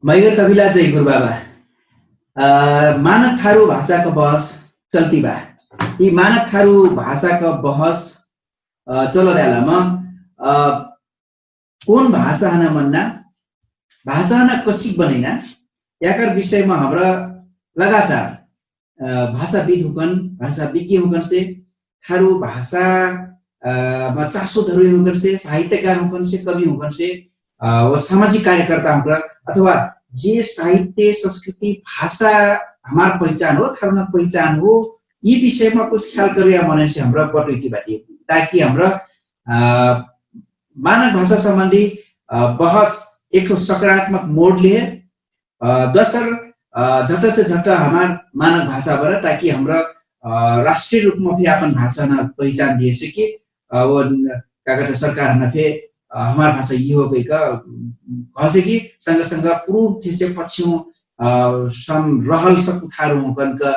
मैगर कविला चाहिँ गुरुबाबा मानक थारू भाषाको बहस चल्ती बा। यी मानक थारू भाषाको बहस चल बेलामा कौन भाषा हना मन्ना भाषा हना कसिक बनिना याकर विषयमा हाम्रा लगातार भाषाविद हुकन भाषा विज्ञ हुकन से थारू भाषा मा चासो धरुई हुकन से साहित्यकार हुकन से कवि हुकन से वो सामाजिक कार्यकर्ता हुकन अथवा जे साहित्य संस्कृति भाषा हमार पहचान हो थारू पहचान हो यी विषयमा कुछ ख्याल गरिया मने से हाम्रो बटुकी बाटी ताकि हाम्रो मानक भाषा सम्बन्धी बहस एक सकारात्मक मोड लिए दोस्रो झट्ट से झट्ट हमार मानक भाषा बर ताकि हाम्रो राष्ट्रिय रूपमा भी अपन भाषा न पहचान दिए सके वो कागज सरकार न फे हमार भाषा ये हो गई का कहे कि संग संग पूर्व जैसे पछियों सम रहल सब थारू कन का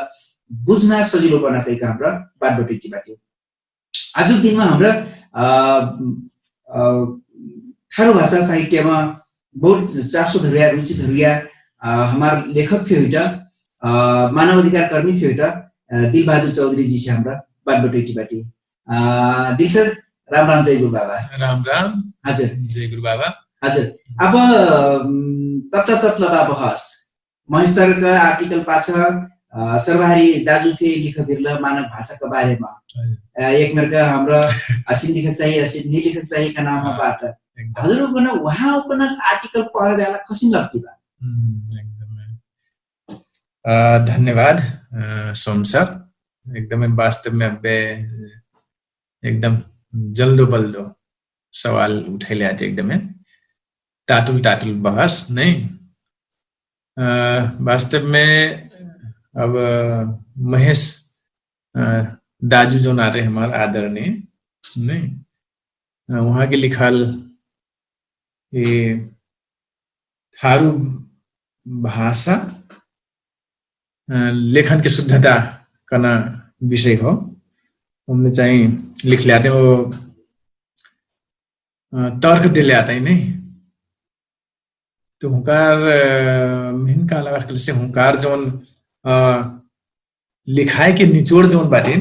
बुझ्न सजिलो बनाकै का हाम्रो बाटबटुकी बाटी आजको दिनमा हाम्रो थारू भाषा साहित्यमा बहुत चासो धरिया रुचि धरिया हमार लेखक थे एउटा मानव अधिकार कर्मी थे एउटा दिलबहादुर चौधरी जी से हमरा बाटबटुकी बाटी दिल सर राम राम जय गुरु बाबा। राम राम हजुर जय गुरु बाबा। हजुर अब तत्लबा बहस महेश सरका आर्टिकल पाछ सर्वहारी दाजु फे लेख बिरला मानव भाषाको बारेमा एक मेरका हाम्रो असिन लेखक चाहिए असिन नि लेखक चाहिए का नाममा बाट हजुरको न उहाँको न आर्टिकल पढ्दा बेला कसिन लाग्थ्यो बा एकदमै धन्यवाद सोम सर एकदमै वास्तवमा एकदम जल्दो बल्दो सवाल उठाइले आटे एकदमै टाटुल बहस नहीं वास्तव में अब महेश दाजू जो नारे हमारे आदरणीय नहीं वहाँ के लिखल ये थारू भाषा लेखन की शुद्धता करना विषय हो हमने चाहिए लिख लेते वो तर्क दिले आता ही नहीं तो हुंकार मेहन का लगा से हुंकार जोन लिखाई के निचोड़ जोन बाटिन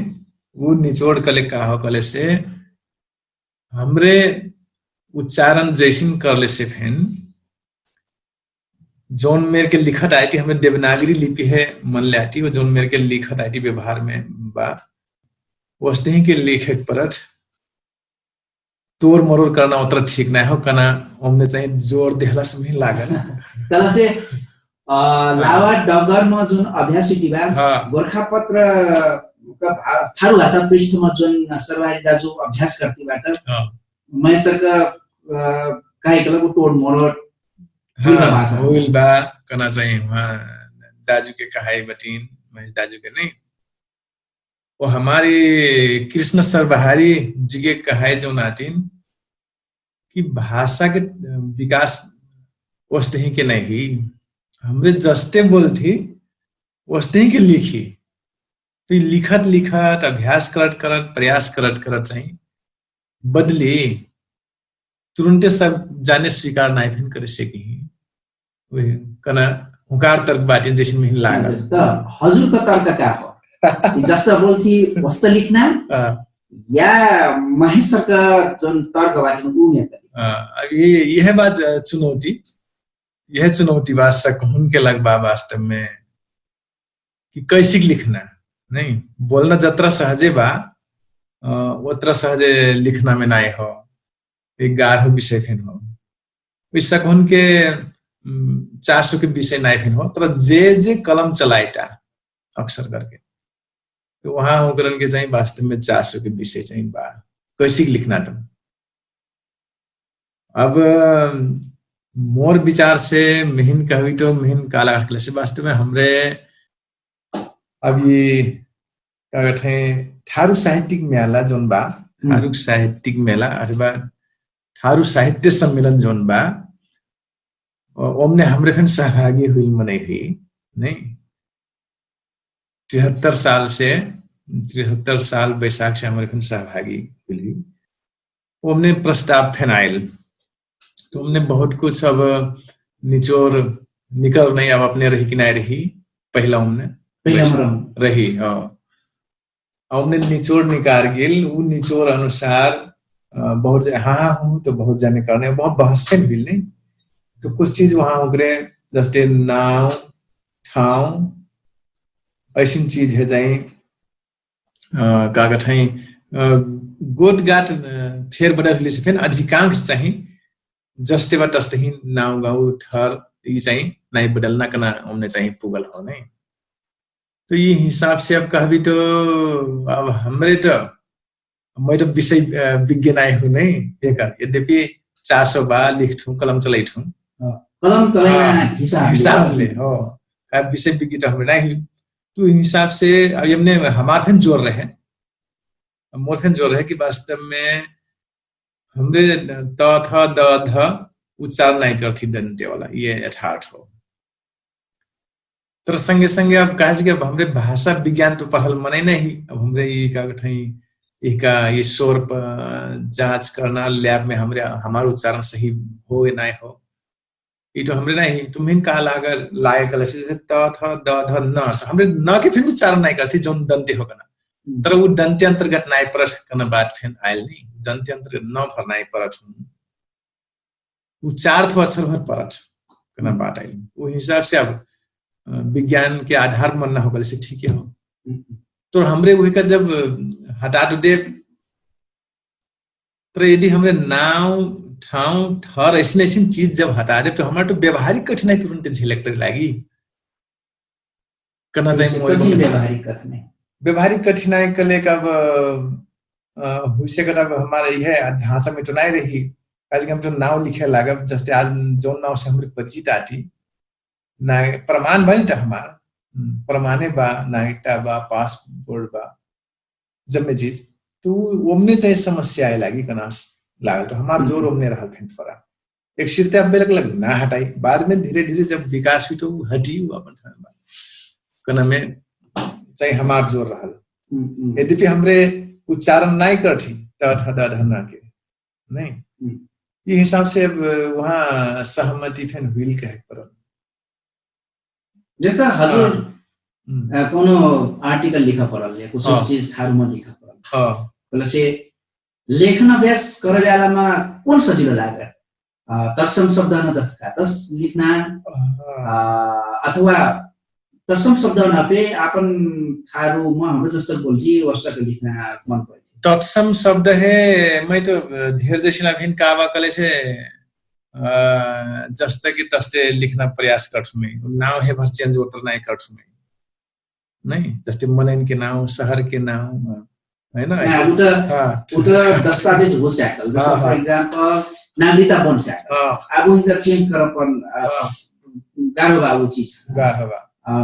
वो निचोड़ कले का हो कले से हमरे उच्चारण जैसिन करले से फेन जोन मेरे के लिखत आई थी हमें देवनागरी लिपि है मन ले आती वो जोन मेरे के लिखत आई थी व्यवहार में बा वस्ते ही के लेखक परत तोर मरोर करना उतना ठीक नहीं हो कना हमने चाहिए जोर देहला समय लागल कला से लावा डगर में जोन अभ्यास दिबा गोरखापत्र का थारू भाषा पृष्ठ में जोन सर्वहारी दाजु अभ्यास करती बाट मैं सर का काहे कला को तोड़ मरोर हुइल भाषा हुइल बा कना चाहिए वहाँ दाजु के कहाई बटीन महेश दाजु के नहीं वो हमारी कृष्ण सर्वहारी जी के कहाई जो नाटिन कि भाषा के विकास वस्ते ही के नहीं हमरे जस्ते बोल थी वस्ते ही के लिखी तो लिखत अभ्यास करत प्रयास करत चाहिए बदले तुरंते सब जाने स्वीकार नहीं फिर करे से की वे कना हुकार तर्क बाटिन जैसे में लागल हजुर का तर्क का हो जस्ता बोलथी वस्त लिखना या महेश का जोन तर्क बाटिन उ यह बात चुनौती वास्तव कहूं के लग बा वास्तव में कि कैसे लिखना नहीं बोलना जत्रा सहजे बा उतना सहजे लिखना में नहीं हो एक गाढ़ विषय फिन हो वैसा कहूं के 400 के विषय नहीं फिन हो तो जे कलम चलाइटा अक्सर करके तो वहां होकर के चाहिए वास्तव में 400 के विषय चाहिए बा कैसे लिखना तो अब मोर विचार से मेहन कवि तो मेहन काला से वास्तव में हमरे अब ये क्या कहते हैं थारू साहित्यिक मेला जोन बा थारू साहित्यिक मेला अथवा थारू साहित्य सम्मेलन जोन बा ओमने हमरे फिर सहभागी हुई मनाई हुई नहीं 73 साल बैसाख से हमारे फिर सहभागी हुई हमने प्रस्ताव फेनाइल तो हमने बहुत कुछ अब निचोर निकल नहीं अब अपने रही कि नहीं रही पहला हमने रही हमने निचोड़ निकाल गेल वो निचोड़ अनुसार बहुत हाँ हूँ तो बहुत जाने करने बहुत बहस पे भी नहीं तो कुछ चीज वहां उगरे जैसे नाव ठाव ऐसी चीज है जाए कागज है गोद गाट फेर बदल से फिर अधिकांश चाहिए जस्ते बात तस्ते ही नाव गाँव ठहर ये चाहिए नहीं बदलना करना हमने चाहिए पुगल हो नहीं तो ये हिसाब से अब कहबी तो अब हमरे तो मैं तो विषय विज्ञान आए हूँ नहीं यद्यपि 400 बार लिखूं कलम चलाइठूं कलम चलाइना हिसाब से हो का विषय विज्ञान तो हमें नहीं तो हिसाब से हमने हमारे फिर जोर रहे मोर फिर जोर रहे कि वास्तव में हमरे त थ द ध उच्चारण नहीं करती दंते वाला ये यथार्थ हो तर संगे संगे अब कहा कि अब हमरे भाषा विज्ञान तो पढ़ल मने नहीं अब हमरे ये का ये स्वर जांच करना लैब में हमरे हमारा उच्चारण सही हो या नहीं हो ये तो हमरे नहीं तुम्हें का लागर लायक जैसे त थ द ध न तो हमरे न के फिर उच्चारण नहीं करती जो दंते होगा ना तर वो दंते अंतर्गत नहीं परत करना बात फिर आयल नहीं दंते अंतर्गत न भर नहीं परत उच्चार तो असर भर परत करना बात आयल वो हिसाब से अब विज्ञान के आधार मानना होगा जैसे ठीक है हो तो हमरे वही का जब हटा दे तो यदि हमरे नाव ठाव ठर ऐसी चीज जब हटा दे तो हमारे तो व्यवहारिक कठिनाई तुरंत झेलक पर लागी करना चाहिए व्यवहारिक कठिनाई के लिए कब हुई कब हमारे यह भाषा में तो नहीं रही आज हम जो नाव लिखे लागब जैसे आज जो नाव से हमारे परिचित आती ना प्रमाण बनी हमारा प्रमाणे बा नागरिकता बा पासपोर्ट बा जब में चीज तो ओमने चाहिए समस्या आए लागी कनास लागल तो हमार जोर ओमने रहा फिर फरा एक शिरते अब लग ना हटाई बाद में धीरे धीरे जब विकास हुई तो हटी हुआ अपन कना में चाहिए हमार जोर रहा यद्यपि हमरे उच्चारण नहीं करती धना के नहीं ये हिसाब से अब वहाँ सहमति फिर हुई कहे पर जैसा हजुर कोनो आर्टिकल लिखा पड़ल कुछ चीज थारूमा लिखा पड़ल से लेखन अभ्यास करे बेलामा कुन सजिलो लाग्यो तत्सम शब्द न जस्ता तस लिखना अथवा तत्सम शब्द नपे आपन थारूमा हाम्रो जस्तो बोल्ची वस्तक लिखना मन पर्छ तत्सम शब्द है मैं तो धेर जैसी भिन कावा कले से जस्ते कि तस्ते लिखना प्रयास करछुं मैं नाम है भर चेंज होता नहीं करछुं मैं नहीं जस्ते मनन के नाम शहर के नाम है ना उधर दस्तावेज हो सकल जैसे फॉर एग्जांपल नागरिकता बन सकल अब उनका चेंज करपन गाह्रो बाबु चीज गाह्रो बा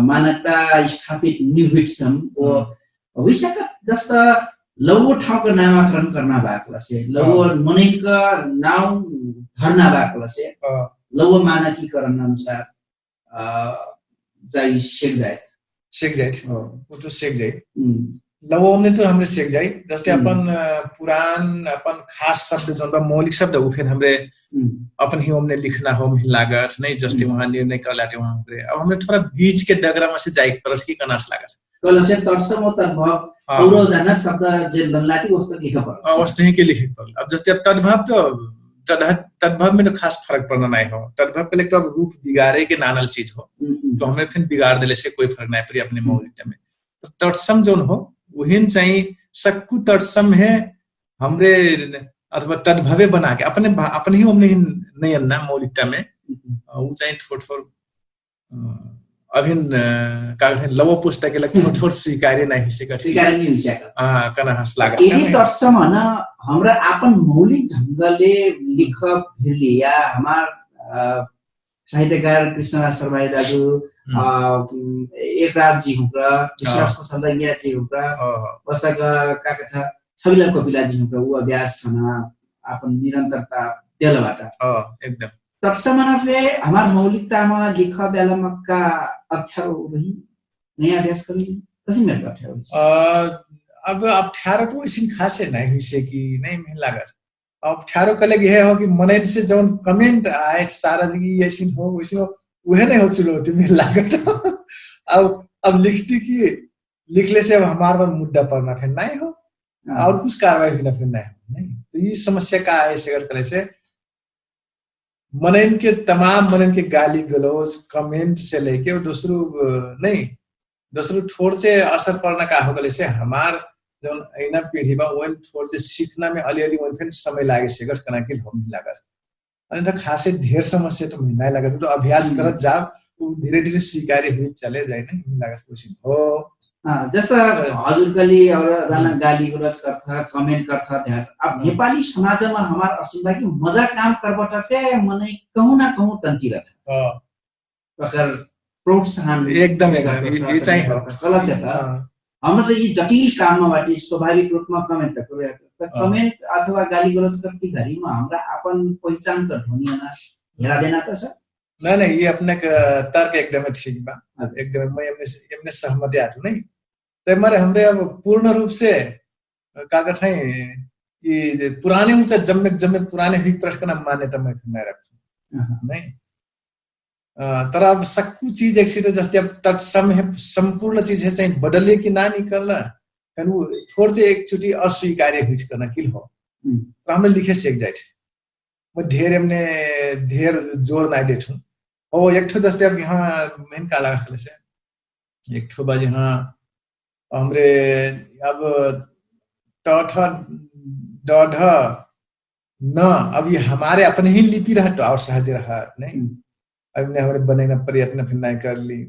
मानकता स्थापित निहितसम ओ विशेष जस्ता लघु ठाउँको नामाकरण गर्न भएको से लघु मनैका नाम भर्ना भएको से लघु मानकीकरण अनुसार जाइ शेख जाए वो तो शेख जाए लघु हमने तो हमरे शेख जाए जैसे अपन पुरान अपन खास शब्द जो मौलिक शब्द वो फिर हमरे अपन ही हमने लिखना हो लागत नहीं जैसे वहाँ निर्णय कर लाते वहाँ हमरे अब हमने थोड़ा बीच के डगरा में से जाए पर की कनास लागत कलसे तर्सम तद्भव औरो जाना शब्द जे ललाटी वस्तु लिखा पर वस्तु ही के लिखे पर अब जैसे अब तद्भव तो तद्भव में तो खास फर्क पड़ना नहीं हो तद्भव के लिए तो अब रूप बिगाड़े के नानल चीज हो तो हमें फिर बिगाड़ देने से कोई फर्क नहीं पड़ी अपने मौलिकता में तो तत्सम जो हो वही चाहिए सक्कु तत्सम है हमरे अथवा तद्भवे बना के अपने ही हमने नहीं अन्ना मौलिकता में वो चाहिए थोड़ा अभिन कागज लवो पुस्तक लग थोड़ स्वीकार्य नहीं स्वीकार्य नहीं हुन्छ कना हस लागत यही तत्सम न हमरा आपन मौलिक ढंगले लिख भिरले या हमार साहित्यकार कृष्ण शर्मा दाजु एकराज जी हुँक्रा विश्वासको सन्दर्य जी हुँक्रा वसक काका छ छबिला कपिला जी हुँक्रा उ अभ्यास छना आपन निरन्तरता देलबाट एकदम तत्समना पे हमार मौलिकतामा लिख बेलामा का अप्ठ्यारो रही नयाँ अभ्यास गर्नु कसरी मेरो अप्ठ्यारो अब अप्ठ्यारो तो इसिन खासै नहीं हुइसे कि नहीं में लागत अप्ठ्यारो कले यह हो कि मनैन से जौन कमेंट आए सारा जी ऐसिन हो वैसे हो वह नहीं हो चुनौती में लागत अब लिखती कि लिखले से अब हमारे पर मुद्दा पड़ना फिर नहीं हो और कुछ कार्रवाई भी फिर नहीं। तो ये समस्या का है शेयर करे से मनन के तमाम मनन के गाली गलौज कमेंट से लेके और दोस्रो थोड़ से असर पड़ना का हो गले से हमार जब ऐना पीढ़ी बा वन थोड़ से सीखना में अलिअलि वन फिर समय लागे सेगट कना के हम लागत अनि त खासै ढेर समस्या तो महीना लागत तो अभ्यास करत जाब धीरे धीरे स्वीकार्य हुई चले जाए नहीं लागत कोशिश हो जस्ता हजुरगली और जना गाली गलौज करता कमेंट करता ध्यान अब नेपाली समाजमा हमार असिमबा की मजाक काम करबट के मनै कहूँ ना कहूँ तन्ती रहता प्रकार प्रोत्साहन एकदम ये चाहिँ हो कलस है त हाम्रो त यी जटिल काममा बाटी स्वाभाविक रूपमा कमेन्ट त कमेन्ट अथवा गाली गलौज करती घरीमा हमरा अपन पहिचान त ढोनियाना हेरा देना त छ नहीं ये अपने तर्क एकदम ठीक बा एकदम मैं एमने सहमति आटू नहीं तो हमारे हमरे अब पूर्ण रूप से कागज है ये पुराने ऊंचा जम्मे पुराने हुई प्रश्न का मान्यता मैं नहीं रखूं नहीं तर अब सक्कु चीज एक सीधे जस्ते अब तत्समय संपूर्ण चीज है चाहे बदले कि ना निकलना कन वो थोड़ से एक चुटी अस्वीकार्य हुई करना किल हो तो हमने लिखे से एक जाए मैं ढेर जोर ना देठूं ओ एक ठो जस्ते अब यहाँ मेन काला खले से एक ठो बाज यहाँ हमरे अब टठ डढ़ न अब ये हमारे अपने ही लिपि रहा तो और सहज रहा नहीं अब ने हमारे बनेना प्रयत्न फिर नहीं कर ली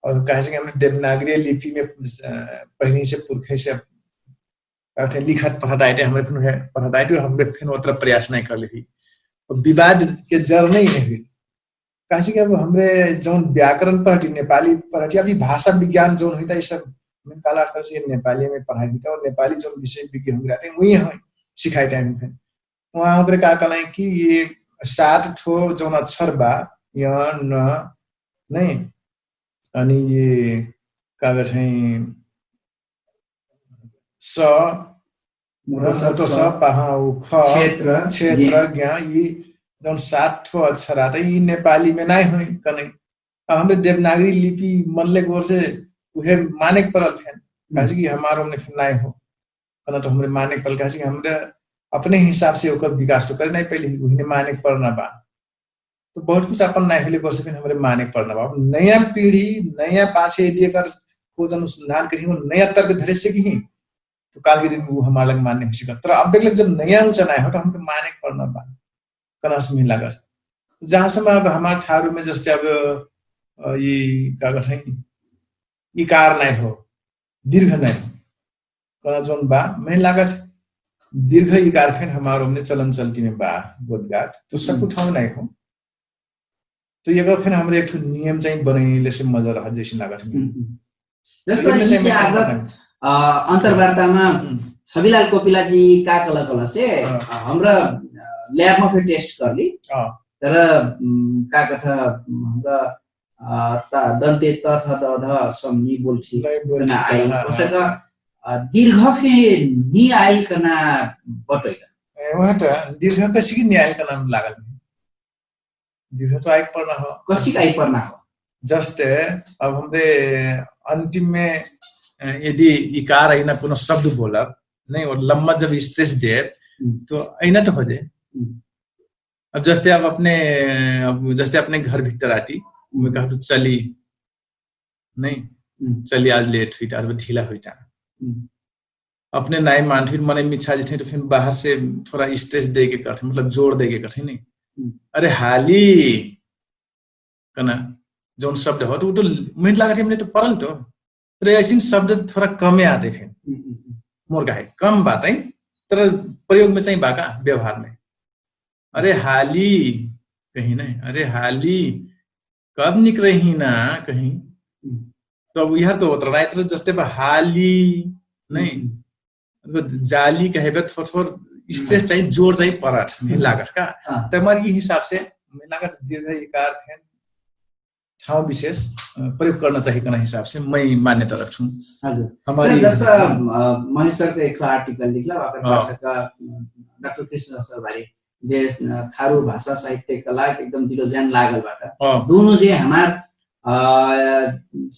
और कहे से हमने देवनागरी लिपि में पहले से पुरखे से कहते लिखत पढ़ाई हमारे फिर पढ़ाई तो हमरे फिर उतना प्रयास नहीं कर ली विवाद के जड़ नहीं है कहे कि अब हमरे जौन व्याकरण पढ़ी नेपाली पढ़ी अभी भाषा विज्ञान जौन होता है सब मैं काला अर्थर से नेपाली में पढ़ाई होता और नेपाली जौन विषय विज्ञान हो रहते हैं वही है सिखाई टाइम पे वहाँ हमरे का कहला कि ये 7 ठो जौन अक्षर बा य न नहीं अनि ये कागज है स तो स पहा ख क्षेत्र ज्ञान ये जौन 7 ठो अक्षर आता ये नेपाली में नहीं हुई कने हमरे देवनागरी लिपि मनले गोर से उहे माने परल फैन काहे कि हमारो में फिर नहीं हो कना तो हमरे माने परल काहे कि हमरे अपने हिसाब से ओकर विकास तो करे नहीं पहले उहने माने पड़ना बा तो बहुत कुछ अपन नहीं होले गोर से फिर हमरे माने पड़ना बा नया पीढ़ी नया पाछे देकर खोज अनुसंधान करी हो नया तर्क धरे से की तो काल के दिन वो हमारे लग मानने हो सका तर अब देख लग जब नया ऊंचा नहीं हो तो हमके माने पड़ना बा कनास में लागत जहां समय अब हमारे ठारू में जस्ट अब ये कागज है इकार नहीं हो दीर्घ नहीं हो कना जोन बा में लागत दीर्घ इकार फिर हमारो में चलन चलती में बा बोधघाट तो सब उठाव नहीं हो तो ये फिर हमरे एक नियम चाहिँ बनाइले से मजा रह जैसे लागत जैसे आगत अन्तर्वार्तामा छविलाल कोपिलाजी का कला से हमरा लैब में फिर टेस्ट कर ली तर का कथा हमरा दन्ते तथ दध समनी बोलछि तना आई उसका दीर्घ फिर नि आई कना बटैला वहाँ तो दीर्घ कसी की नि आई कना लागल दीर्घ तो आई पढ़ना हो कसी आई पढ़ना हो जस्ट अब हमरे अंतिम में यदि इकार ऐना कोनो शब्द बोला नहीं और लंबा जब स्ट्रेस दे तो ऐना तो हो जाए अब जैसे आप अपने घर भीतर आती मैं कहा तो चली नहीं चली आज लेट हुई आज ढीला हुई था अपने नाई मान फिर मन मिच्छा जी थे तो फिर बाहर से थोड़ा स्ट्रेस दे के करते मतलब जोर दे के करते नहीं अरे हाली कना जो शब्द हो तो वो तो मुझे लगा था तो परल तो ऐसे शब्द थोड़ा कमे आते फिर मोर का है कम बात है तर प्रयोग में चाहिए बाका व्यवहार में अरे हाली कहीं नहीं अरे हाली कब निकले ही ना कहीं तो अब यार तो उतरना इतना जस्ते हाली नहीं जाली कहे थोड़ा स्ट्रेस चाहिए जोर चाहिए पराठ में लागत का तो हमारे हिसाब से लागत दीर्घ इकार फैन ठाव विशेष प्रयोग करना चाहिए करना हिसाब से मैं मान्यता रखूं हमारी जैसा महेश सर का एक आर्टिकल लिखला अगर भाषा का डॉक्टर कृष्ण सर बारे जे थारू भाषा साहित्य कला एकदम दिलो ज्यान लागलबाट अँ, दोनों जे हमार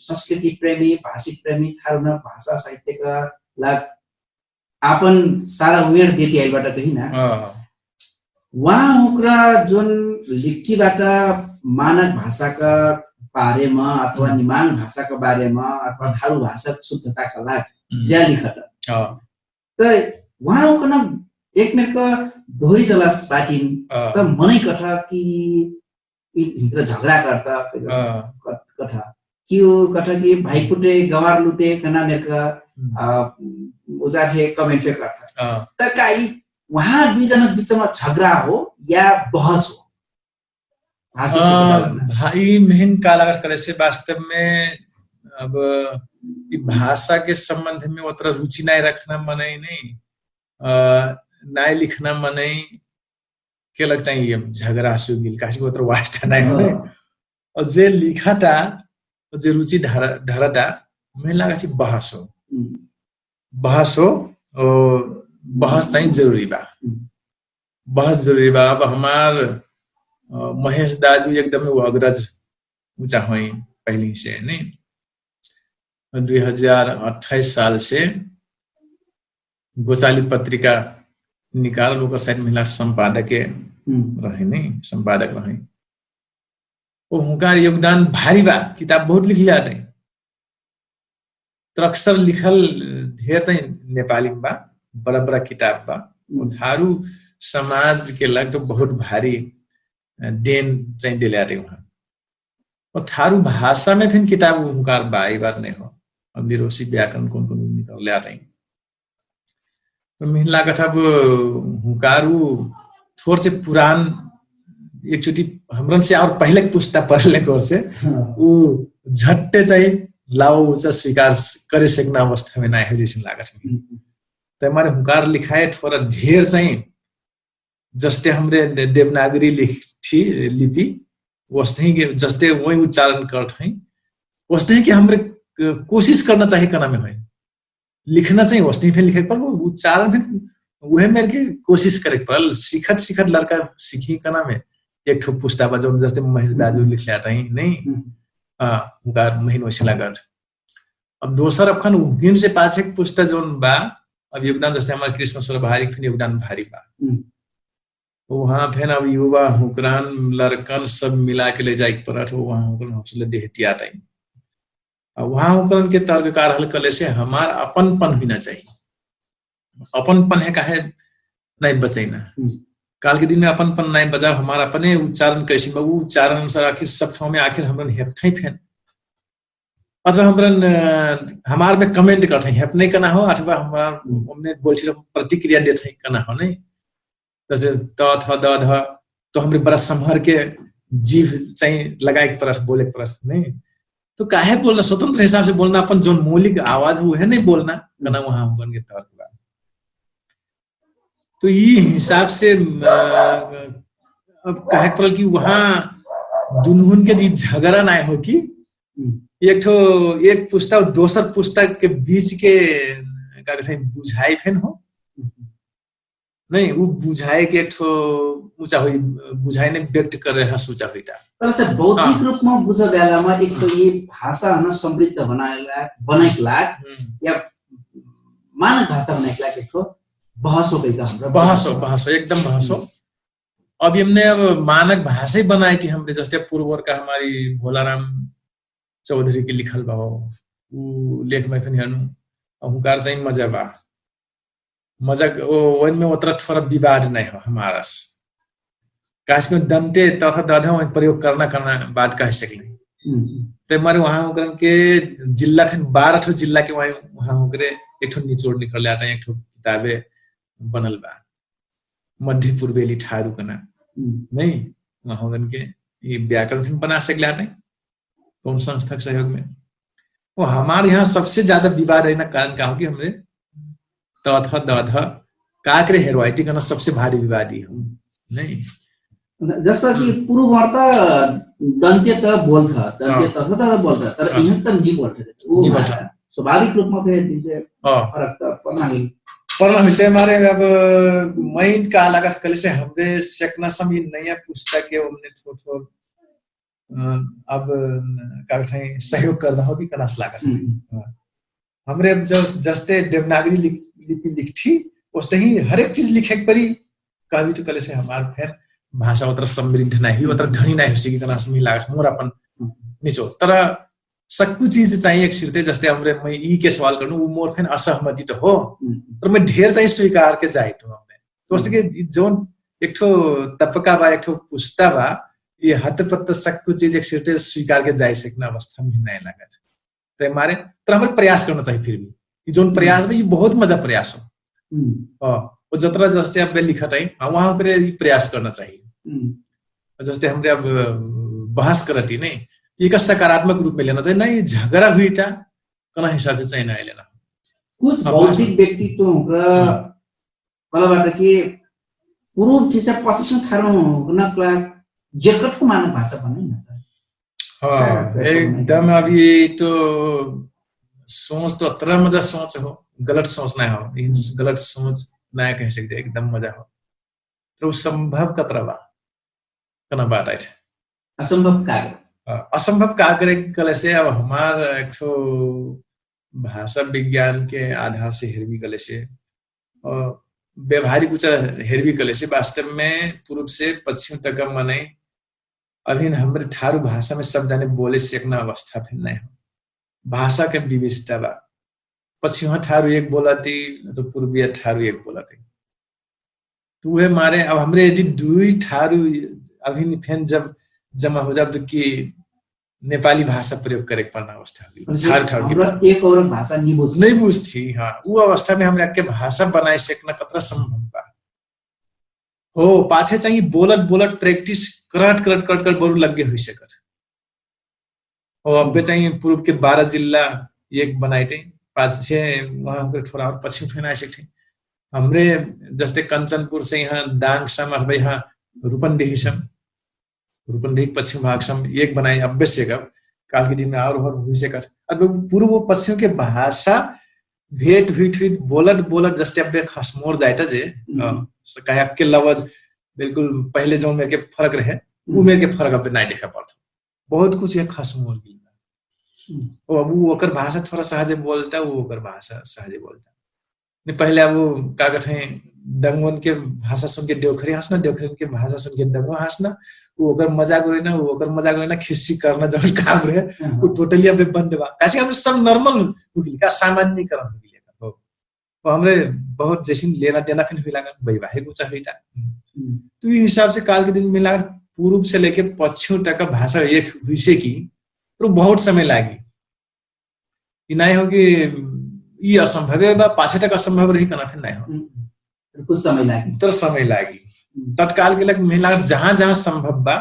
संस्कृति प्रेमी भाषिक प्रेमी थारू न भाषा साहित्य का लाग आपन सारा उमेर देती आइबाट कही ना अँ, वहाँ उकरा जुन लिप्टीबाट मानक भाषाका बारेमा अथवा निमाङ भाषाका बारेमा अथवा थारू भाषाको शुद्धताका लागि ज्या लिखत अँ, त वहाँ उकना एक मेरका दोहरी जलास बाटिन त मनै कथा कि हिंद्र झगडा करता कथा कि कथा कि भाई कुटे गवार लुटे कना मेरका उजाथे कमेन्ट करता त काई वहाँ दुईजना बीचमा झगडा हो या बहस हो भाई मेहन कालागार करे से वास्तव में अब भाषा के संबंध में उतना रुचि नहीं रखना मनाई नहीं नहीं लिखना मनाई के लग चाहिए झगड़ा सुगिल काशी को उतना वास्ता नहीं हो और जे लिखा था जे रुचि धरा था मैं लगा थी बहस हो और बहस चाहिए जरूरी बा अब हमार महेश दाजू एकदम वो अग्रज ऊंचा हुई पहले से नहीं 2028 साल से गोचाली पत्रिका निकाल लोग साइड महिला संपादक रहे नहीं संपादक रहे वो उनका योगदान भारी बा किताब बहुत लिख लिया नहीं अक्सर लिखल ढेर चाहिँ नेपाली बा बड़ा किताब बा थारू समाज के लग तो बहुत भारी देन चाहिँ दिलाते वहाँ और थारू भाषा में फिर किताब हुकार बाई बात नहीं हो अब निरोसी व्याकरण कौन निकल ले आते हैं तो महिला कथा हुकारू थोड़ से पुरान एक चोटी हमरन से और पहले पुस्ता पढ़ले कर से वो झट्टे चाहिए लाओ उसे स्वीकार करे सकना अवस्था में ना है जैसे लागत है तो हमारे हुकार लिखाए थोड़ा ढेर चाहिए जस्ते हमरे देवनागरी लिखी लिपि वस्ते ही जस्ते वही उच्चारण करते हैं वस्ते ही कि हमरे कोशिश करना चाहिए कना में है लिखना चाहिए वस्ते ही फिर लिखे पर वो उच्चारण फिर वह मेरे के कोशिश करे पर सिखत लड़का सीखी कना में एक ठो पुस्ता बजाउन जस्ते महेश दाजु लिख लिया था नहीं उनका महीनों से लगा अब दोसर अखन उगिन से पास एक पुस्तक जोन बा अब योगदान जैसे हमारे कृष्ण सर भारी फिर योगदान भारी बा वहाँ फिर अब युवा हुकरान लड़कन सब मिला के ले जाए पर वहाँ हुकरान हौसले देहतिया टाइम अब वहाँ हुकरान के तर्ककार हल कले से हमार अपनपन होना चाहिए अपनपन है काहे नहीं बचैना काल के दिन में अपनपन नहीं बचा हमारा अपने उच्चारण कैसे वो उच्चारण अनुसार आखिर सब ठाव में आखिर हमरन हेप्थै फेन अथवा हमरन हमार में कमेंट करते हैं हेप नहीं करना हो अथवा हमार हमने बोलछी प्रतिक्रिया देते हैं करना हो नहीं जैसे त थ द ध तो हमरे बड़ा संभर के जीव चाहिए लगाए के परस बोले परस नहीं तो काहे बोलना स्वतंत्र हिसाब से बोलना अपन जो मौलिक आवाज वो है नहीं बोलना करना वहां बन के तर्क बा तो ये हिसाब से अब कहे पड़ल कि वहाँ दुनहुन के जी झगड़ा ना हो कि एक पुस्तक दोसर पुस्तक के बीच के का कहते हैं बुझाई फेन हो नहीं वो बुझाई के एक ऊंचा हुई बुझाई ने व्यक्त कर रहा सोचा हुई था तर से बौद्धिक रूप में बुझ बेलामा एक तो ये भाषा हन समृद्ध बनाएक लाग या मानक भाषा बनाएक लाग एक तो बहस हो गई का बहस हो एकदम बहस हो अब हमने अब मानक भाषा बनाई थी हमने जैसे पूर्वर का हमारी भोलाराम चौधरी के लिखल बा वो लेख में फिर हनु हुकार चाहिँ मजा बा मजा वन में उतना थोड़ा विवाद नहीं हो हमारा काश में दंते तथा दधा में प्रयोग करना बात कह सकले तो हमारे वहां के जिला फिर 12 जिला के वहां होकर एक निचोड़ निकल आता है एक किताबे बनल बा मध्य पूर्वेली ठारू कना नहीं वहां के ये व्याकरण फिल्म बना सकला नहीं कौन संस्था के सहयोग में वो हमारे यहाँ सबसे ज्यादा विवाद रहना कारण क्या हो कि हमने तथा दधा काकरे हेरोइटी करना सबसे भारी विवादी हो नहीं जैसा कि पूर्ववार्ता दंत्य त बोलता दंत्य तथा बोलता तर यहाँ त नहीं बोलता वो स्वाभाविक रूप में फिर दीजिए फर्क त पर्ना पढ़ना मिलते हमारे अब मैन का लागत कल से हमरे सेकना समी नया पुस्तक के हमने थोड़ा अब का कहते सहयोग कर रहा हो भी कनास लागत हमरे अब जब जस्ते देवनागरी लिपि लिखती उसते ही हर एक चीज लिखे परी कभी तो कल से हमार फिर भाषा उतर समृद्ध नहीं उतर धनी नहीं हो सकी कनास में लागत मोर अपन निचो तर सक्कु चीज चाहिए एक सिरते जस्ते हमरे मैं ई के सवाल गर्नु उ मोर फेन असहमति त हो तर मैं ढेर चाहिँ स्वीकार के जाई तो हमने तो उसके जोन एक ठो तपका बा एक ठो पुस्ता बा ये हटपट सक्कु चीज एक सिरते स्वीकार के जाई सकना अवस्था में नहीं लागत तो हमारे तर हमें प्रयास करना चाहिए फिर भी ये जोन प्रयास में ये बहुत मजा प्रयास हो वो जतरा जस्ते अब लिखत है वहां पर प्रयास करना चाहिए जस्ते हमरे अब बहस करती नहीं एक सकारात्मक रूप में लेना चाहिए नहीं झगड़ा हुई था कना हिसाब से चाहिए नहीं लेना कुछ बौद्धिक व्यक्तित्व कलाबाट के पूर्व थिसा पश्चिम थारो नक्ला जेकट को मानव भाषा बने न हाँ एकदम अभी तो सोच तो अतरा मजा सोच हो गलत सोच ना हो गलत सोच ना कह सकते एकदम मजा हो तो संभव कतरा बा कना बात है असंभव का करे कल से अब हमार एक ठो भाषा विज्ञान के आधार से हेरवी कले से और व्यवहारिक हेरवी कले से वास्तव में पूर्व से पश्चिम तक मने अभी हमारे ठारू भाषा में सब जाने बोले सीखना अवस्था फिर नहीं हो भाषा के विविधता बा पश्चिम ठारू एक बोलाती तो पूर्वीय ठारू एक बोलाती तो वह मारे अब हमरे यदि दुई ठारू अभी फिर जब जमा हो जाए कि नेपाली भाषा प्रयोग करे पर्ने अवस्था हुई एक और भाषा नहीं बुझती हाँ वो अवस्था में हमरे के भाषा बनाए सकना कतरा संभव बा हो पाछे चाहिए बोलत प्रैक्टिस करट बोलू लगे हुई सकत हो अब चाहिए पूर्व के 12 जिला एक बनाए थे पाछे वहां पे थोड़ा और पश्चिम फेन आए सकते हमरे जस्ते कंचनपुर से यहाँ दाङसम अथवा यहाँ रूपन्देहीसम रूपन्देही पश्चिम भागसम एक बनाए अवश्य काल के दिन में और हुई सकत अब पूर्व वो पश्चिम के भाषा भेट हुई बोलत जस्ते अब खसमोर जाए जे कहे के लवज बिल्कुल पहले जो मेरे के फर्क रहे वो मेरे के फर्क अब नहीं देखा पड़ता बहुत कुछ है खसमोर भी अब वो भाषा थोड़ा सहजे बोलता वो भाषा सहजे बोलता नहीं पहले अब का कहते दंगवन के भाषा सुन के देवखरी हंसना देवखरी के भाषा सुन के दंगवा हंसना वो मजाक ना खिस्सी करना जब काम रहे वो टोटली अब बंद बा काशी हम सब नॉर्मल हुई का सामान्यकरण हुई लेगा तो हमरे बहुत जैसे लेना देना फिर हुई लगा वैवाहिक ऊंचा हुई था तो इस हिसाब से काल के दिन में लगा पूर्व से लेके पश्चिम तक का भाषा एक हुई से की तो बहुत समय लागी ये नहीं हो कि ये असंभव है बा पाछे तक असंभव रही करना फिर नहीं हो कुछ समय लागी तत्काल के लग मिला जहां जहां संभव बा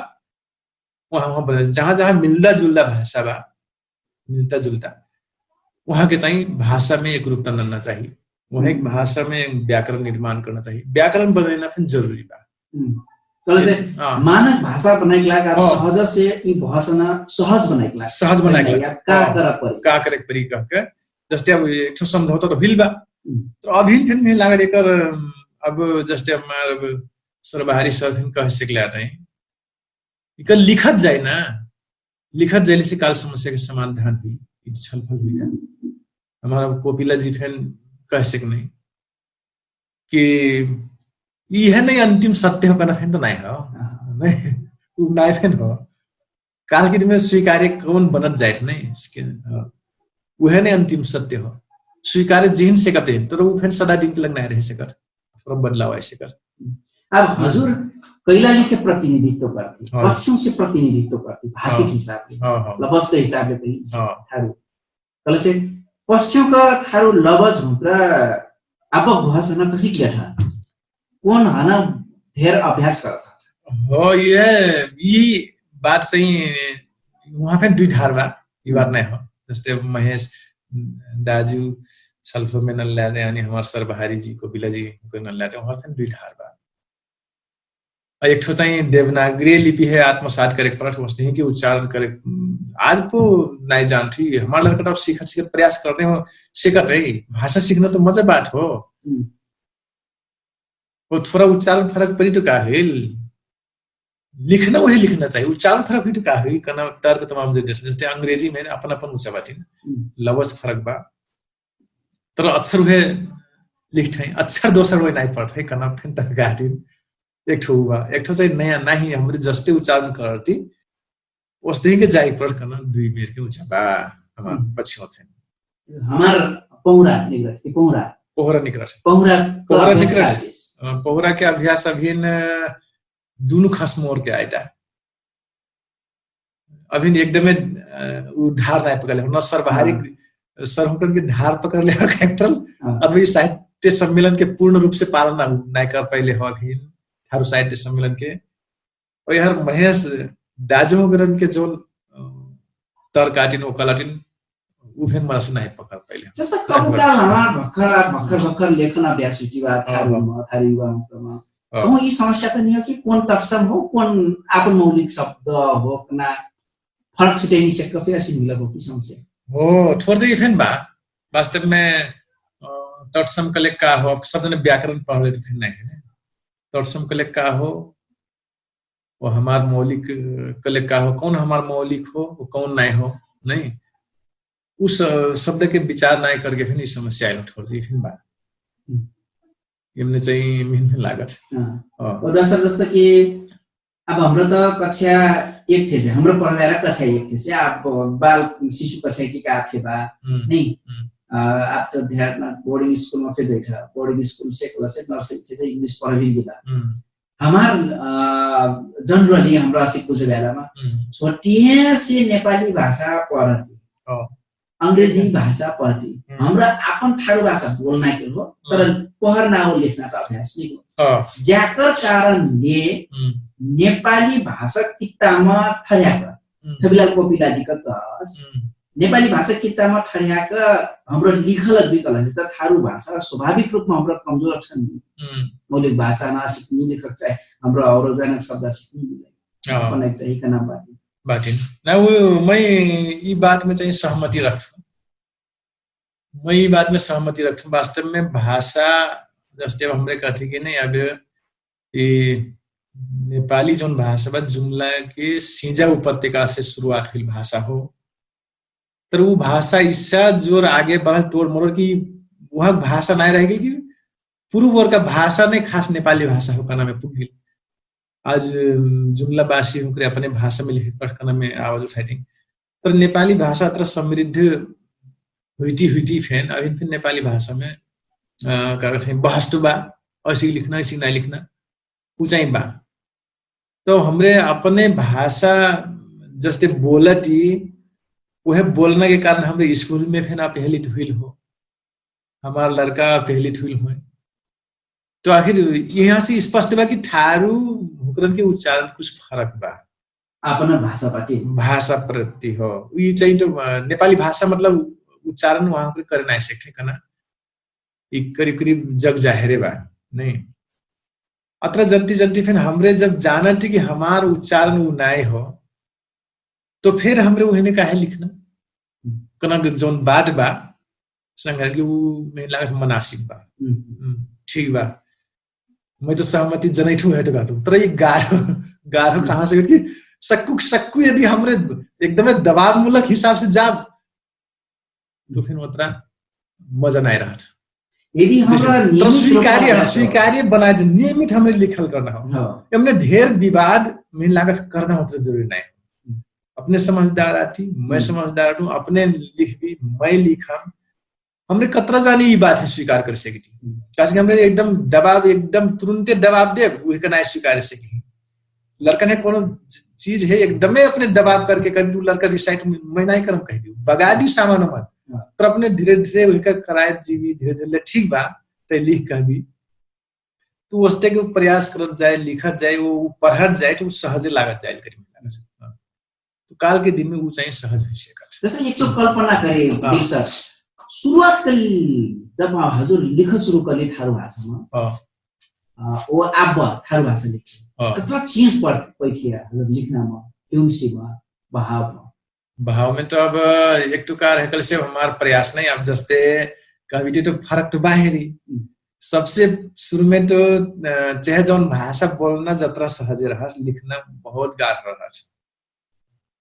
वहां जहां जहां मिलता जुलता भाषा बा मिलता जुलता वहां के चाहिए भाषा में एक रूपता लाना चाहिए वह एक भाषा में व्याकरण निर्माण करना चाहिए व्याकरण बनाना फिर जरूरी बा मानक भाषा बनाए सहज से ई भाषा सहज बनाए का करे परी कह के जस्ते अब एक ठो समझौता तो हिल बा तो अभी फिर में लागल एकर अब जस्ते हमार सर्वहारी सब कह सकले रहे इकर लिखत जाए ना लिखत जाए से काल समस्या के समाधान हुई छलफल हुई था हमारा कोपिला जी फैन कह सक नहीं कि यह नहीं अंतिम सत्य हो करना फैन तो नहीं हो नहीं फैन हो काल के दिन में स्वीकार्य कौन बनत जाए नहीं इसके वह नहीं अंतिम सत्य हो स्वीकार्य जिन से करते हैं तो वो फैन सदा दिन लगना रह से कर थोड़ा बदलाव ऐसे कर अब हजुर कैलाली से प्रतिनिधित्व करती पश्चिम से प्रतिनिधित्व करती भाषिक हिसाब से लवज के हिसाब से पनि थारू कल से पश्चिम का थारू लवज हुँदा अब भाषा कसरी था कौन हना धेर अभ्यास गर्छ हो ये बात सही वहां पे दुई धार बा ये बात नहीं हो जैसे महेश दाजू छलफल में न लाने अनि हमार सर्वहारी जी को बिला जी को न लाते वहां पे दुई धार बा एक ठो चाहिए देवनागरी लिपि है आत्मसात करे पढ़ वस्तु के उच्चारण करे आज तो नहीं जानती हमारा लड़का सीखत प्रयास करते हो सीखत है भाषा सीखना तो मजा बात हो वो थोड़ा उच्चारण फर्क पड़ी तो का है, लिखना वही लिखना चाहिए, उच्चारण फर्क हुई तो का है, करना तर्क तमाम जैसे अंग्रेजी में अपन अपन ऊंचा बाटी लवज फर्क बा, तर अक्षर वे लिखते हैं, अक्षर दोसर वे नहीं पढ़ते हैं, करना फिर तक गाड़ी एक ठो हुआ, एक ठो से नया नहीं हमारे जस्ते उच्चारण करती उस दिन के जाई पर करना दुई बेर के ऊंचा बा हमार बच्चे होते हैं, हमार पौरा निकल पौरा पोहरा निकल पौरा पोहरा निकल पोहरा के अभ्यास अभी न दोनों खास मोर के आइटा अभी एकदम ढार नहीं पकड़ ले न सर बाहरी सर होकर के ढार पकड़ ले कैप्टन अथवा साहित्य सम्मेलन के पूर्ण रूप से पालन नहीं कर पाइले हो अभी थारू साहित्य सम्मेलन के और यार महेश दाजुगरन के जो तरकाटिन ओकलाटिन उफेन मास नहीं पकड़ पाइले जैसा कबुका हमार भक्कर लेखन अभ्यास हुआ थारीवा तो ये समस्या तो नहीं है कि कौन तत्सम हो कौन आपन मौलिक शब्द हो ना फर्क छुटे नहीं सकता फिर ऐसी मिला हो की समस्या हो थोड़ा सा इफेन बा वास्तव में तत्सम कले का हो शब्द ने व्याकरण पढ़ लेते फिर नहीं है तत्सम कले का हो वो हमार मौलिक कले का हो कौन हमार मौलिक हो वो कौन नहीं हो नहीं उस शब्द के विचार नहीं करके फिर इस समस्या आइलो थोड़ा सा इफेन बा यमने चाहिँ मिहिन लागत और दर्शक जस्तो कि अब हाम्रो त कक्षा 1 थे हाम्रो पढाएर कक्षा 1 थे आप बाल शिशु कक्षा की का आपके बा नहीं आप तो ध्यान बोर्डिंग स्कूल में फिर था बोर्डिंग स्कूल से क्लास से नर्सरी थे इंग्लिश पढाइ दिला हमार जनरली हाम्रो सिक्को से बेलामा छोटिए से नेपाली भाषा पढ्थे अंग्रेजी भाषा पढ्थे हाम्रो आपन थारू भाषा बोल्न के हो तर पढ्न हो लेख्न त अभ्यास नहीं हो ज्याकर कारणले नेपाली भाषा किताबमा ठर्याक छबिलाल कोपिलाजी का कस नेपाली भाषा किताबमा ठर्याक हाम्रो लिखल विकल जस्ता थारू भाषा स्वाभाविक रूपमा हाम्रो कमजोर छन् मौलिक भाषा न सिक्ने लेखक चाहिँ हाम्रो अवरोधजनक शब्द सिक्ने पनि चाहिँ कना बाटिन ना वो मैं ये बात में चाहिए सहमति रखूं मैं ये बात में सहमति रखूं वास्तव में भाषा जस्ते हमरे कहते कि नहीं अब ये नेपाली जोन भाषा बा जुमला के सिंजा उपत्यका से शुरुआत हुई भाषा हो तर वो भाषा इससे जोर आगे बढ़ तोड़ मोड़ की वहाँ भाषा नहीं रहेगी कि पूर्व वर्ग का भाषा नहीं खास नेपाली भाषा हो करना में पुगिल आज जुमला बासी होकर अपने भाषा में लिख पढ़ना में आवाज उठाई थी पर नेपाली भाषा अत्र समृद्ध हुई फैन अभी फिर नेपाली भाषा में क्या कहते हैं बहस बा ऐसी लिखना ऐसी नहीं लिखना ऊंचाई बा तो हमरे अपने भाषा जस्ते बोलती वह बोलने के कारण हमरे स्कूल में फिर पहली हुई हो हमारा लड़का पहली हुई हुए तो आखिर यहाँ से स्पष्ट बा कि थारू भूकरण के उच्चारण कुछ फरक बा अपना भाषा प्रति हो ये चाहिए तो नेपाली भाषा मतलब उच्चारण वहां पर करे नहीं सकते कना करीब करीब जग जाहिर बा नहीं अत्र जंती फिर हमरे जब जाना थी कि हमार उच्चारण वो नहीं हो तो फिर हमरे वही ने काहे लिखना कना जोन बात बा संघर्ष की वो नहीं लागत मनासिक बा ठीक बा मैं तो सहमति जनैठू है तो तर ये गारो कहाँ से कि सक्कू यदि हमरे एकदम दबाव मूलक हिसाब से जाब तो फिर उतना मजा नहीं रहा यदि हमरा स्वीकार्य बनाए नियमित हमने लिखल करना हो हमने ढेर विवाद में लागत करना होता जरूरी नहीं अपने समझदार आती मैं समझदार हूँ अपने लिख भी मैं लिखा हमने कतरा जानी ये बात है स्वीकार कर सकी थी क्योंकि हमने एकदम दबाव एकदम तुरंत दबाव दे वही का नहीं स्वीकार सकी लड़का ने कोनो चीज है एकदम अपने दबाव करके कर दू लड़का रिसाइट मैं नहीं करम कह दू बगादी सामान मन तो अपने धीरे धीरे वही का कराए जीवी धीरे धीरे ठीक बा ते लिख कह भी तो उसते के प्रयास करत जाए लिखत जाए वो पढ़त जाए तो सहज लागत जाए करीब तो काल के दिन में वो चाहिए सहज हो सके जैसे एक तो कल्पना करे सर शुरुआत कल जब हजुर लिख शुरू करले थारू भाषामा ओ अब थारू भाषा लेख्थे कतरा चेंज पर्थ्यो हजुर लेख्नमा ट्युन्सीमा भाव में तो अब एक तो कार है कल से हमारा प्रयास नहीं अब जस्ते कभी तो फर्क तो बाहरी सबसे शुरू में तो चाहे जौन भाषा बोलना जतरा सहज रहा, लिखना बहुत गाढ़ रहा।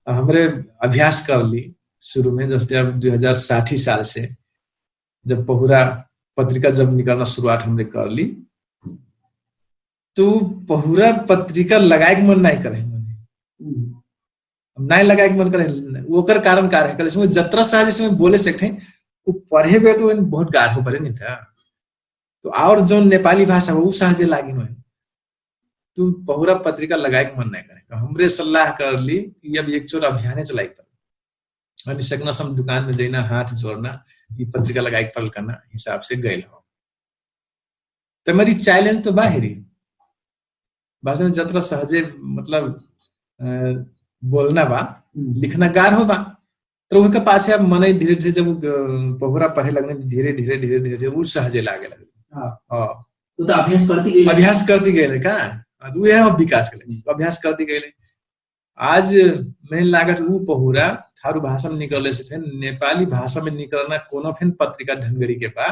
हमरे अभ्यास कर ली शुरू में, जैसे अब 2060 साल से जब पहुरा पत्रिका जब निकलना शुरुआत हमने कर ली, तो पहुरा पत्रिका लगाए के मन नहीं करे, नहीं लगाए के मन करे। ओकर कारण का है इसमें जतरा सहज इसमें बोले सकते वो पढ़े हुए तो बहुत गाढ़ हो पड़े नहीं था। तो और जो नेपाली भाषा वो सहजे लागी नहीं, तो पहुरा पत्रिका लगाए के मन नहीं करे। तो हमरे सलाह कर ली कि अब एक चोर अभियान चलाई पर सकना सम दुकान में जाना, हाथ जोड़ना, ये पत्रिका लगाए पल करना हिसाब से गए हो। तो मेरी चैलेंज तो बाहरी भाषा में जतरा सहजे मतलब बोलना बा, लिखना गाढ़ हो बा। तो उसके पाछे अब मन धीरे धीरे जब पहुरा पढ़े लगने धीरे धीरे धीरे धीरे वो सहजे लागे लगे। तो अभ्यास करती गए का विकास के अभ्यास करती गए। आज मेन लागत वो पहुरा थारू भाषा में निकले से नेपाली भाषा में निकलना कोनो फिर पत्रिका ढंगरी के पा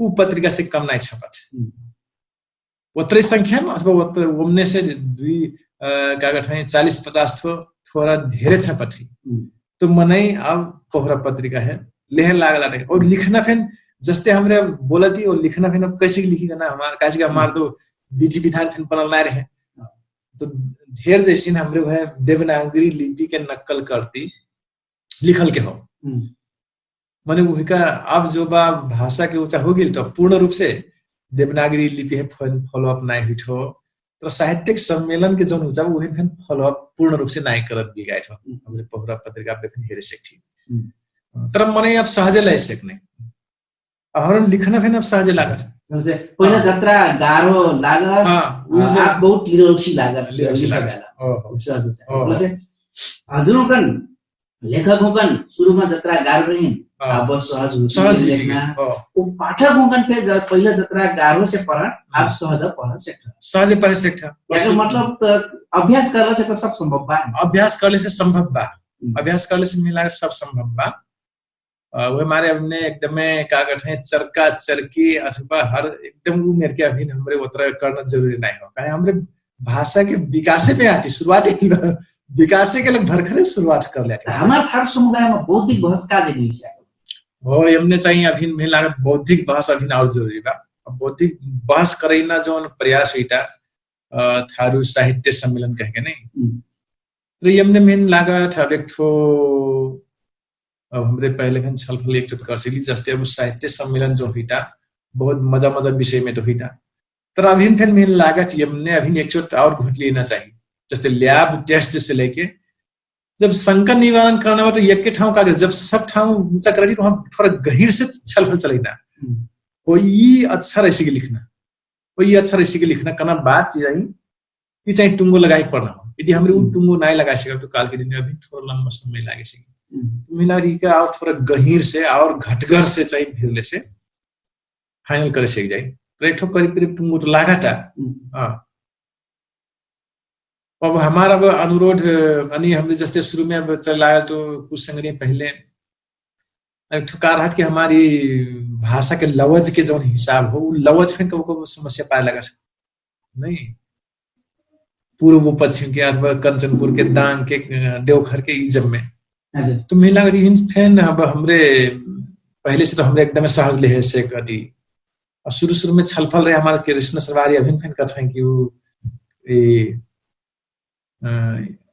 वो पत्रिका से कम नहीं छपट उतरी संख्या में अथवा उमने से 40-50 थोड़ा ढेरे छपटी। तो मनै अब पहुरा पत्रिका है लेहन लागला और लिखना फिर जस्ते हमरे बोलती और लिखना फिर अब कैसे लिखी करना हमारा काज का हमार तो विधि विधान फिर बनल ना रहे। तो ढेर जैसे हमरे वह देवनागरी लिपि के नकल करती लिखल के हो माने वही का अब जो बा भाषा के ऊंचा हो गई तो पूर्ण रूप से देवनागरी लिपि है फॉलो अप नहीं हुई हो। तो साहित्यिक सम्मेलन के जो ऊंचा वही फिर फॉलो अप पूर्ण रूप से नहीं करत भी गए थे हमरे पहुरा पत्रिका पे फिर हेरे सकती। तर मने अब सहजे लै सकने हम लिखना फिर अब सहजे लागत पहिला जत्रा गाह्रो लागत आप बहुत लिरोसी लागत हजुरकन लेखककन सुरुमा जत्रा गाह्रो रहिन अब सहज लेखना वो पाठककन पे पहिला जत्रा गाह्रो से पढ़ आप सहज पढ़ सकता यानी मतलब अभ्यास करले से तो सब संभव बा। अभ्यास करले से संभव बा, अभ्यास करले से मिला सब संभव बा। वो हमारे हमने एकदम क्या कहते हैं चरका चरकी अथवा हर एकदम वो मेरे के अभी हमरे उतरा करना जरूरी नहीं हो कहे हमरे भाषा के विकास पे आती शुरुआती विकास के लिए भरखरे शुरुआत कर लेते हमारे हर समुदाय में बौद्धिक बहस का जरूरी है हो हमने चाहिए अभी मिला बौद्धिक बहस अभी और जरूरी बा। बौद्धिक बहस करना जो प्रयास हुईटा थारू साहित्य सम्मेलन कह के नहीं तो ये हमने मेन लागत अब एक ठो अब हमरे पहले खन छलफल एक कर सिली जस्ते अब साहित्य सम्मेलन जो हुईटा बहुत मजा विषय में तो हुईटा तर अभी फिर मेन लागत हमने अभी एक चोट और घुट लेना चाहिए जैसे लैब टेस्ट से लेके जब संकट निवारण करना हो तो एक के ठाव का जब सब ठाव ऊंचा करी तो हम थोड़ा गहीर से छलफल चलेना कोई अच्छा रही लिखना कोई अच्छा रही लिखना करना बात ये चाहिए टुंगो लगाई पड़ना हो यदि हमरे टुंगो नहीं लगा सके तो काल के दिन में अभी थोड़ा लंबा समय लागे सके मिलारी का और थोड़ा गहीर से और घटगर से चाहिए भिरले से फाइनल करे सक जाए तो एक करीब टुंगो तो लागाटा। अब हमारा अब अनुरोध यानी हमने जैसे शुरू में अब चलाया तो कुछ संगनी पहले कार कि हमारी भाषा के लवज के जो हिसाब हो लवज में कब समस्या पाए लगा नहीं पूर्व पश्चिम के अथवा कंचनपुर के दांग के देवघर के इजम में तो मिला फैन अब हमरे पहले से तो हमरे एकदम सहज ले से कटी और शुरू में छलफल रहे हमारे कृष्ण सरवारी अभिन फैन कथ है कि वो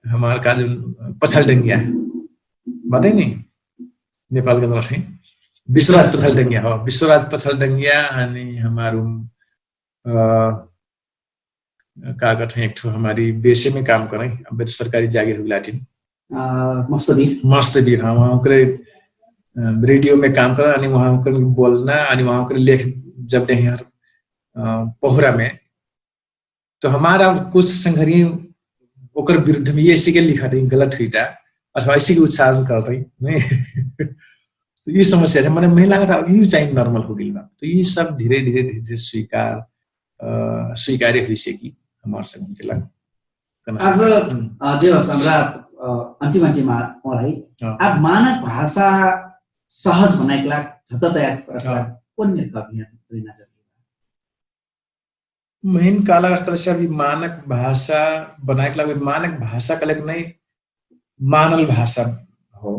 हमारे का जो पछल डंगिया बातें नहीं नेपाल के नॉर्थ है विश्वराज पछल डंगिया हो विश्वराज पछल डंगिया अनि हमारू का कहते हैं एक ठो हमारी बेसे में काम करें अब सरकारी जागीर हो लाटिन मस्तवीर हाँ वहाँ करे रेडियो में काम करा अनि वहाँ कर बोलना अनि वहाँ कर लेख जब नहीं यार पोहरा में तो हमारा कुछ संघर्ष ओकर विरुद्ध में ये इसी के लिखा रही गलत हुई था अथवा इसी के उच्चारण कर रही नहीं तो ये समस्या है मैंने महिला का यू चाहिए नॉर्मल हो गई तो ये सब धीरे धीरे स्वीकार्य हुई से कि हमारे से उनके लग अब जो हमरा अंतिम अब मानक भाषा सहज बनाए के लाग झट तैयार कौन में कभी महीन काला से अभी मानक भाषा बनाए के लगे मानक भाषा का लेकिन नहीं मानल भाषा हो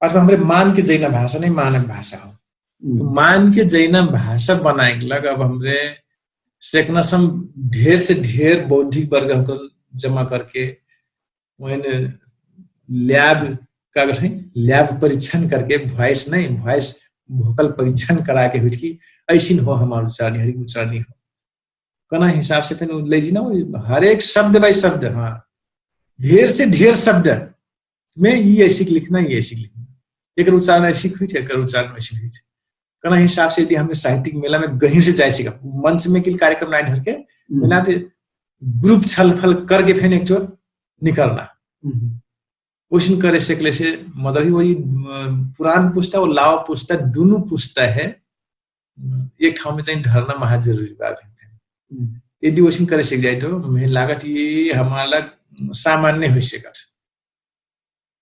अथवा हमारे मान के जैना भाषा नहीं मानक भाषा हो तो मान के जैना भाषा बनाए के लग अब हमरे सेकना सम ढेर से ढेर बौद्धिक वर्ग को जमा करके वही लैब का गठे लैब परीक्षण करके वॉइस नहीं वॉइस वोकल परीक्षण करा के हुई कि ऐसी हो हमारे उच्चारणी हरी उच्चारणी हो कना हिसाब से फिर ले जी ना हर एक शब्द बाई शब्द हाँ ढेर से ढेर शब्द में ये ऐसी लिखना ये ऐसी लिखना एक उच्चारण ऐसी हुई एक उच्चारण ऐसी हुई कना हिसाब से यदि हमने साहित्यिक मेला में गहीर से जाए सीखा मंच में किल कार्यक्रम ना ढर के मिला ग्रुप छलफल करके फिर एक चोर निकलना क्वेश्चन करे सकले से मतलब ही वही पुरान पुस्ता और लावा पुस्ता दोनों पुस्ता है एक ठाव में चाहिए धरना महा जरूरी बात है यदि क्वेश्चन करे सक जाए तो मैं लागत ये हमारा सामान्य हो सकत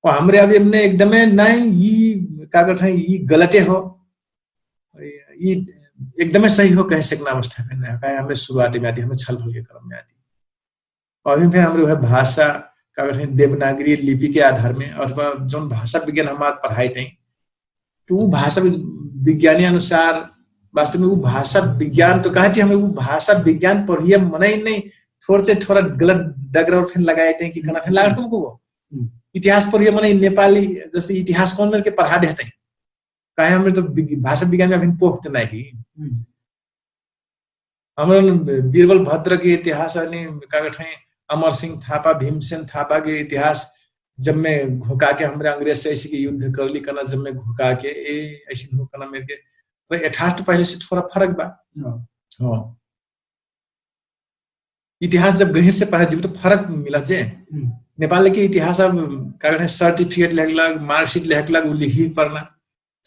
और हमरे अभी हमने एकदम नहीं ये का कहते हैं ये गलते हो ये एकदम सही हो कह सकना अवस्था में नहीं है हमें शुरुआती में आती हमें छलफल के क्रम में आती और फिर हमारे वह भाषा का कहते हैं देवनागरी लिपि के आधार में अथवा जो भाषा विज्ञान हमारे पढ़ाई नहीं तो वो भाषा विज्ञानी अनुसार वास्तव में वो भाषा विज्ञान तो कहती हमें वो भाषा विज्ञान पढ़िए मना ही नहीं थोड़ा से थोड़ा गलत डगर फिर लगाए थे कि खाना फिर लागत तुमको इतिहास पढ़िए मना नेपाली जैसे इतिहास कौन मिलके पढ़ा देते हैं कहे हमें तो भाषा विज्ञान में अभी पोख्त नहीं हमारे बीरबल भद्र के इतिहास का कहते हैं अमर सिंह थापा भीमसेन थापा के इतिहास जब मैं घोका के हमारे अंग्रेज से ऐसी के युद्ध कर ली करना जब मैं घोका के ऐसी घोकना मेरे के तो यथार्थ पहले से थोड़ा फर्क बा हाँ इतिहास जब गहीर से पढ़ा जब तो फर्क मिला जे नेपाल के इतिहास अब क्या कहते हैं सर्टिफिकेट लेखलग मार्कशीट लेखलग वो लिखी पढ़ना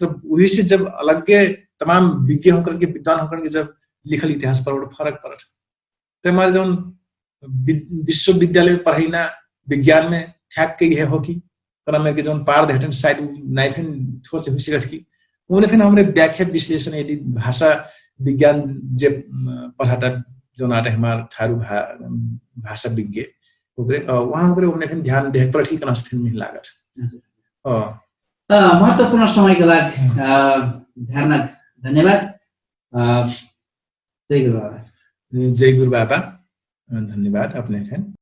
तो वही से जब अलग के तमाम विज्ञ होकर के विद्वान होकर के जब लिखल इतिहास पर फर्क पड़ा तो हमारे जो विश्वविद्यालय में पढ़ाई ना विज्ञान में ठैक के ये हो कि मेरे के जो पार देहटन साइड नाइफिन थोड़ा से हुई सिकट की उन्हें फिर हमारे व्याख्या विश्लेषण यदि भाषा विज्ञान जब पढ़ाता जो नाटे हमारे थारू भाषा विज्ञ वहाँ पर उन्हें फिर ध्यान देख पर ठीक फिर नहीं लागत महत्वपूर्ण समय के लागि धन्यवाद जय गुरु बाबा जय गुरु बाबा धन्यवाद अपने फिर